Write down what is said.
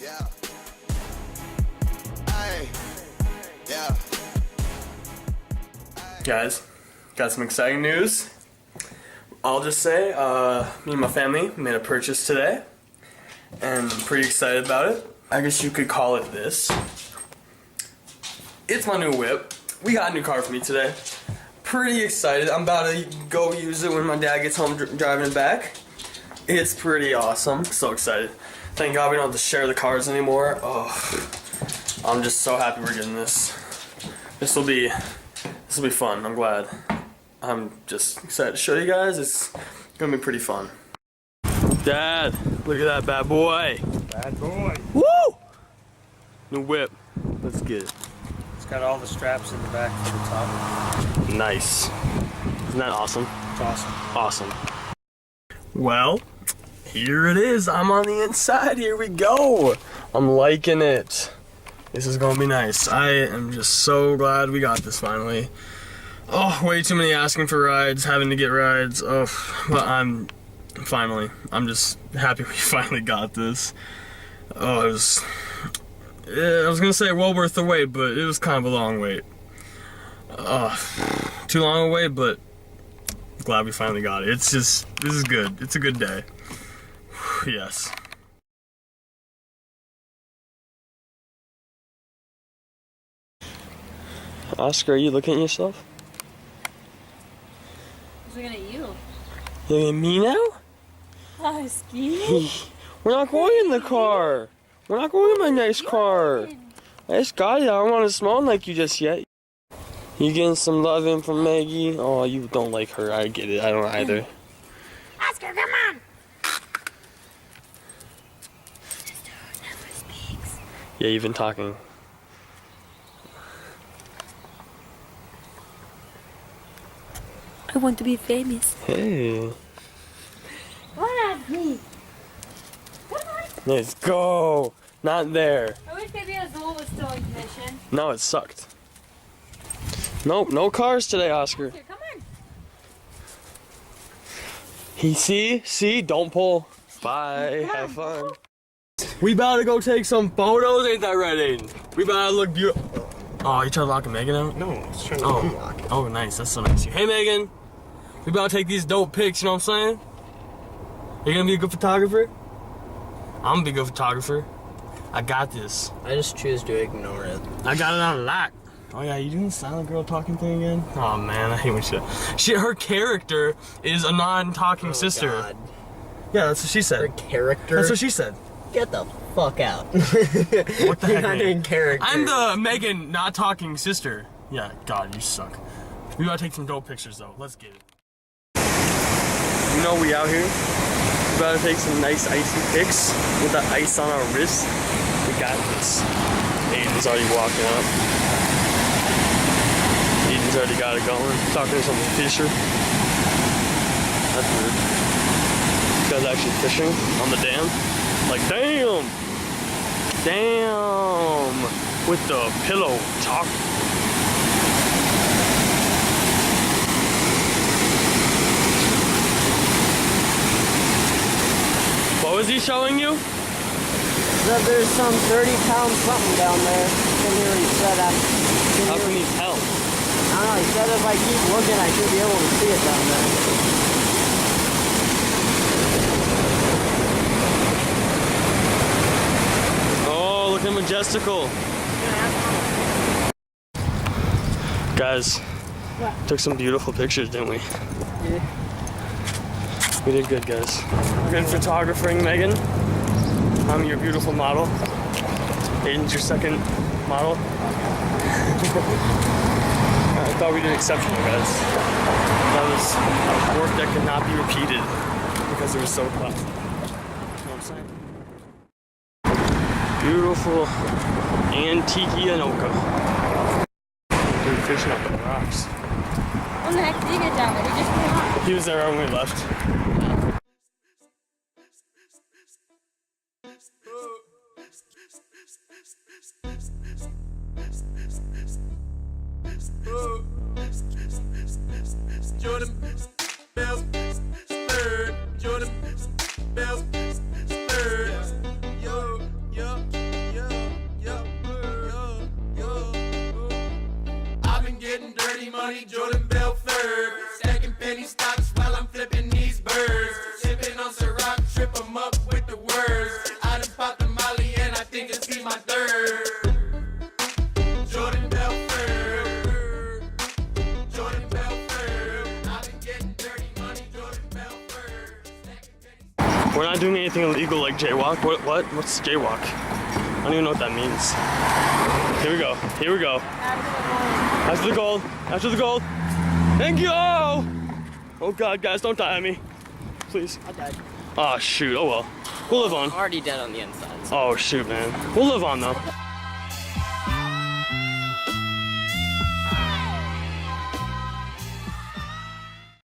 Yeah. Hey. Yeah. Guys, got some exciting news. I'll just say, me and my family made a purchase today, and I'm pretty excited about it. I guess you could call it this. It's my new whip. We got a new car for me today. Pretty excited. I'm about to go use it when my dad gets home driving it back. It's pretty awesome. So excited. Thank God we don't have to share the cars anymore. Oh, I'm just so happy we're getting this. This will be fun. I'm glad. I'm just excited to show you guys. It's gonna be pretty fun. Dad, look at that bad boy. Bad boy. Woo! New whip. Let's get it. It's got all the straps in the back to the top. Nice. Isn't that awesome? It's awesome. Awesome. Well, here it is. I'm on the inside. Here we go. I'm liking it. This is gonna be nice. I am just so glad we got this finally. Oh, way too many asking for rides, having to get rides. Oh, but I'm just happy we finally got this. Oh, I was gonna say well worth the wait, but it was kind of a long wait. Too long a wait, but glad we finally got it. This is good. It's a good day. Yes. Oscar, are you looking at yourself? I was looking at you. You looking at me now? Oh, Ski. We're not going in the car. We're not going in my nice car. I just got it. I don't want to smell like you just yet. You getting some loving from Maggie? Oh, you don't like her. I get it. I don't either. Oscar, come on. Never speaks. Yeah, you've been talking. I want to be famous. Hey. Come on, please. Come on. Let's go. Not there. I wish Baby Azul was still in commission. No, it sucked. Nope, no cars today, Oscar. Oscar, come on. See, don't pull. Bye, have fun. We about to go take some photos, ain't that right, Aiden? We about to look beautiful. Oh, you trying to lock Megan out? No, I was trying to unlock it. Oh, nice, that's so nice. Hey, Megan. We about to take these dope pics, you know what I'm saying? You gonna be a good photographer? I'm gonna be a good photographer. I got this. I just choose to ignore it. I got it on lock. Oh yeah, you doing the silent girl talking thing again? Oh man, I hate when her character is a non-talking sister. God. Yeah, that's what she said. Her character? That's what she said. Get the fuck out. What the heck? You're not doing character. I'm the Megan not talking sister. Yeah, God, you suck. We gotta take some dope pictures though. Let's get it. You know we out here. We gotta take some nice icy pics with the ice on our wrist. We got this. Aiden's already walking up. Aiden's already got it going. Talking to some fisher. That's weird. This guy's actually fishing on the dam. Like, damn! Damn! With the pillow talk. What was he showing you? That there's some 30-pound something down there. In here he said How can he tell? I don't know, he said if I keep looking I should be able to see it down there. Oh, look at Majestical. Guys, took some beautiful pictures, didn't we? Yeah. We did good, guys. Good photographering, Megan. I'm your beautiful model. Aiden's your second model. I thought we did exceptional, guys. That was work that could not be repeated because it was so tough. You know what I'm saying? Beautiful antique Anoka. Dude, fishing up the rocks. When the heck did he get down there? He just came up. He was there when we left. Jordan Bell, Jordan Bell, yo, yo. We're not doing anything illegal like jaywalk. What's jaywalk? I don't even know what that means. Here we go. Here we go. After the gold. After the gold. Thank you! Oh God, guys, don't die on me. Please. I died. Oh shoot, oh well. We'll live on. I'm already dead on the inside. Oh shoot, man. We'll live on though.